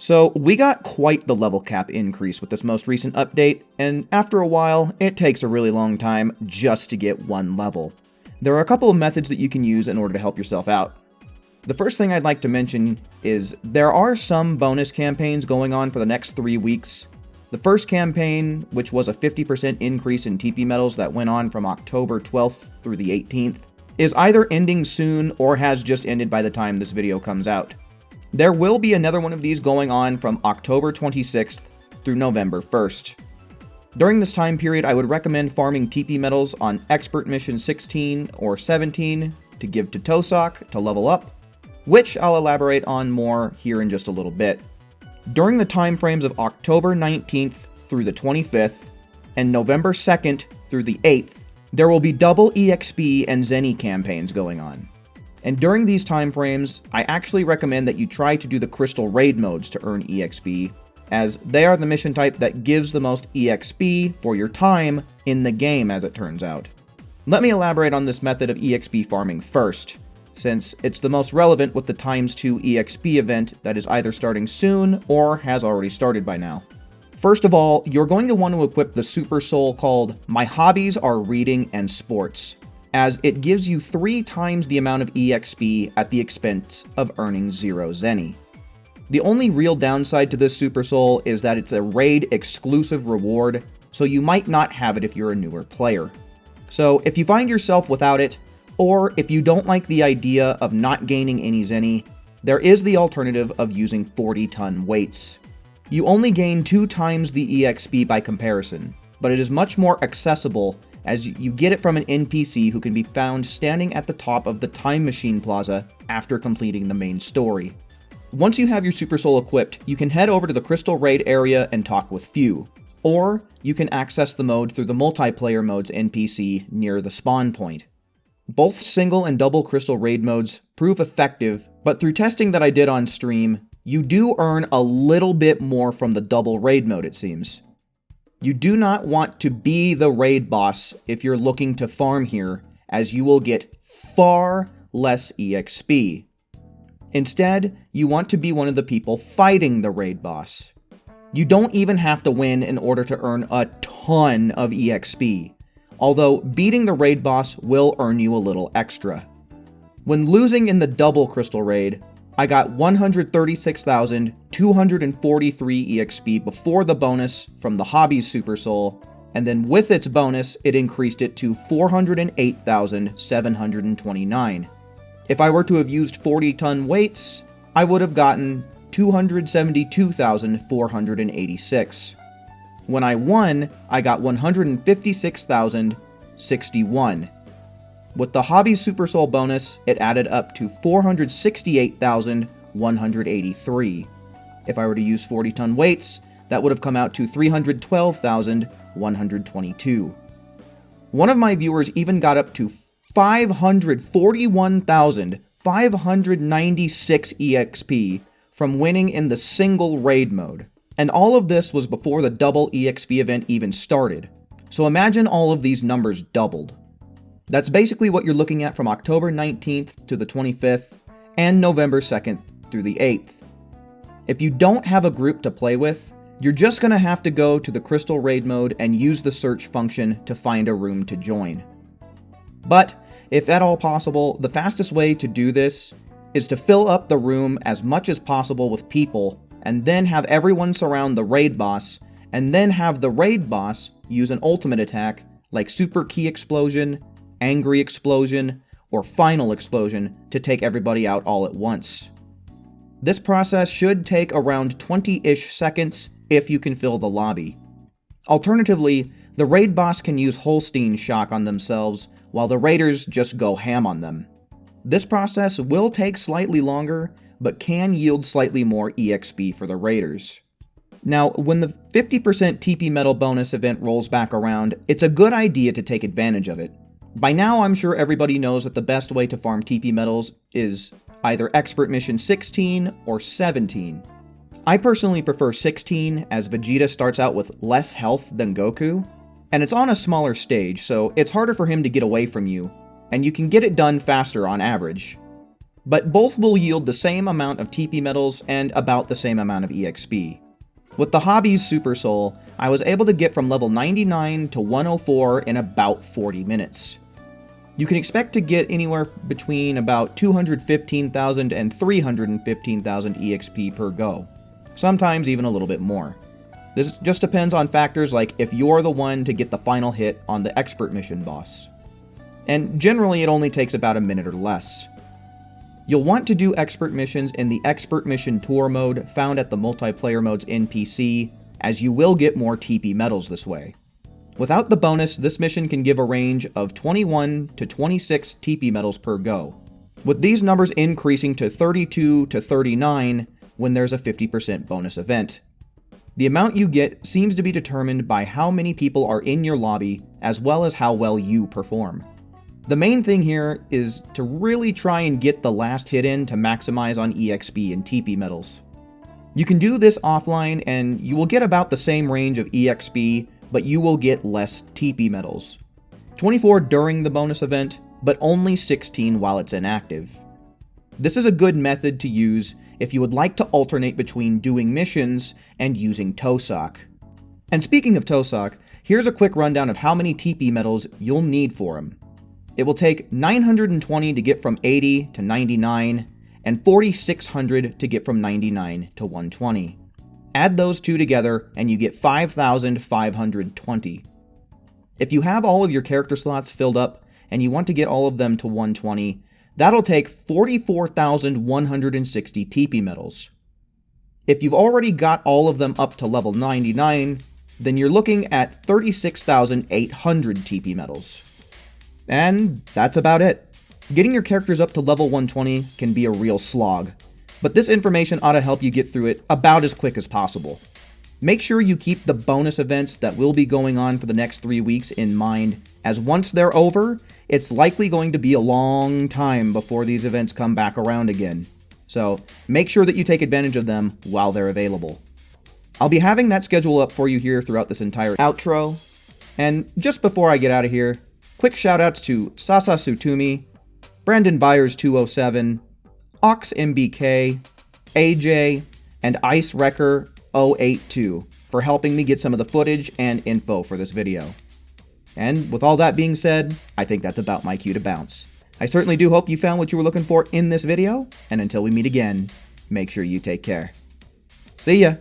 So we got quite the level cap increase with this most recent update, and after a while, it takes a really long time just to get one level. There are a couple of methods that you can use in order to help yourself out. The first thing I'd like to mention is there are some bonus campaigns going on for the next 3 weeks. The first campaign, which was a 50% increase in TP medals that went on from October 12th through the 18th, is either ending soon or has just ended by the time this video comes out. There will be another one of these going on from October 26th through November 1st. During this time period, I would recommend farming TP medals on Expert Mission 16 or 17 to give to Tosok to level up, which I'll elaborate on more here in just a little bit. During the time frames of October 19th through the 25th and November 2nd through the 8th, there will be double EXP and Zenny campaigns going on. And during these time frames, I actually recommend that you try to do the Crystal Raid modes to earn EXP, as they are the mission type that gives the most EXP for your time in the game, as it turns out. Let me elaborate on this method of EXP farming first, since it's the most relevant with the ×2 EXP event that is either starting soon or has already started by now. First of all, you're going to want to equip the Super Soul called My Hobbies Are Reading and Sports, as it gives you 3 times the amount of EXP at the expense of earning 0 Zenny. The only real downside to this Super Soul is that it's a raid exclusive reward, so you might not have it if you're a newer player. So if you find yourself without it, or if you don't like the idea of not gaining any Zenny, there is the alternative of using 40-ton weights. You only gain 2 times the EXP by comparison, but it is much more accessible as you get it from an NPC who can be found standing at the top of the Time Machine Plaza after completing the main story. Once you have your Super Soul equipped, you can head over to the Crystal Raid area and talk with Few, or you can access the mode through the Multiplayer Modes NPC near the spawn point. Both single and double Crystal Raid modes prove effective, but through testing that I did on stream, you do earn a little bit more from the double raid mode, it seems. You do not want to be the raid boss if you're looking to farm here, as you will get far less EXP. Instead, you want to be one of the people fighting the raid boss. You don't even have to win in order to earn a ton of EXP, although beating the raid boss will earn you a little extra. When losing in the double Crystal Raid, I got 136,243 EXP before the bonus from the Hobbies Super Soul, and then with its bonus, it increased it to 408,729. If I were to have used 40-ton weights, I would have gotten 272,486. When I won, I got 156,061. With the Hobbies Super Soul bonus, it added up to 468,183. If I were to use 40-ton weights, that would have come out to 312,122. One of my viewers even got up to 541,596 EXP from winning in the single raid mode. And all of this was before the double EXP event even started. So imagine all of these numbers doubled. That's basically what you're looking at from October 19th to the 25th and November 2nd through the 8th. If you don't have a group to play with, you're just going to have to go to the Crystal Raid mode and use the search function to find a room to join. But, if at all possible, the fastest way to do this is to fill up the room as much as possible with people, and then have everyone surround the raid boss, and then have the raid boss use an ultimate attack like Super Key Explosion, Angry Explosion, or Final Explosion to take everybody out all at once. This process should take around 20-ish seconds if you can fill the lobby. Alternatively, the raid boss can use Holstein Shock on themselves, while the raiders just go ham on them. This process will take slightly longer, but can yield slightly more EXP for the raiders. Now, when the 50% TP Medal bonus event rolls back around, it's a good idea to take advantage of it. By now, I'm sure everybody knows that the best way to farm TP medals is either Expert Mission 16 or 17. I personally prefer 16, as Vegeta starts out with less health than Goku, and it's on a smaller stage, so it's harder for him to get away from you, and you can get it done faster on average. but both will yield the same amount of TP medals and about the same amount of EXP. With the Hobbies Super Soul, I was able to get from level 99 to 104 in about 40 minutes. You can expect to get anywhere between about 215,000 and 315,000 EXP per go, sometimes even a little bit more. This just depends on factors like if you're the one to get the final hit on the Expert Mission boss. And generally it only takes about a minute or less. You'll want to do Expert Missions in the Expert Mission Tour mode found at the Multiplayer Mode's NPC, as you will get more TP medals this way. Without the bonus, this mission can give a range of 21 to 26 TP medals per go, with these numbers increasing to 32 to 39 when there's a 50% bonus event. The amount you get seems to be determined by how many people are in your lobby, as well as how well you perform. The main thing here is to really try and get the last hit in to maximize on EXP and TP medals. You can do this offline and you will get about the same range of EXP, but you will get less TP medals. 24 during the bonus event, but only 16 while it's inactive. This is a good method to use if you would like to alternate between doing missions and using Tosock. And speaking of Tosock, here's a quick rundown of how many TP medals you'll need for him. It will take 920 to get from 80 to 99, and 4,600 to get from 99 to 120. Add those two together, and you get 5,520. If you have all of your character slots filled up, and you want to get all of them to 120, that'll take 44,160 TP medals. If you've already got all of them up to level 99, then you're looking at 36,800 TP medals. And that's about it. Getting your characters up to level 120 can be a real slog, but this information ought to help you get through it about as quick as possible. Make sure you keep the bonus events that will be going on for the next 3 weeks in mind, as once they're over, it's likely going to be a long time before these events come back around again. So make sure that you take advantage of them while they're available. I'll be having that schedule up for you here throughout this entire outro. And just before I get out of here, quick shoutouts to Sasa Sutumi, Brandon Byers 207, Ox MBK, AJ, and Ice Wrecker 082 for helping me get some of the footage and info for this video. And with all that being said, I think that's about my cue to bounce. I certainly do hope you found what you were looking for in this video, and until we meet again, make sure you take care. See ya!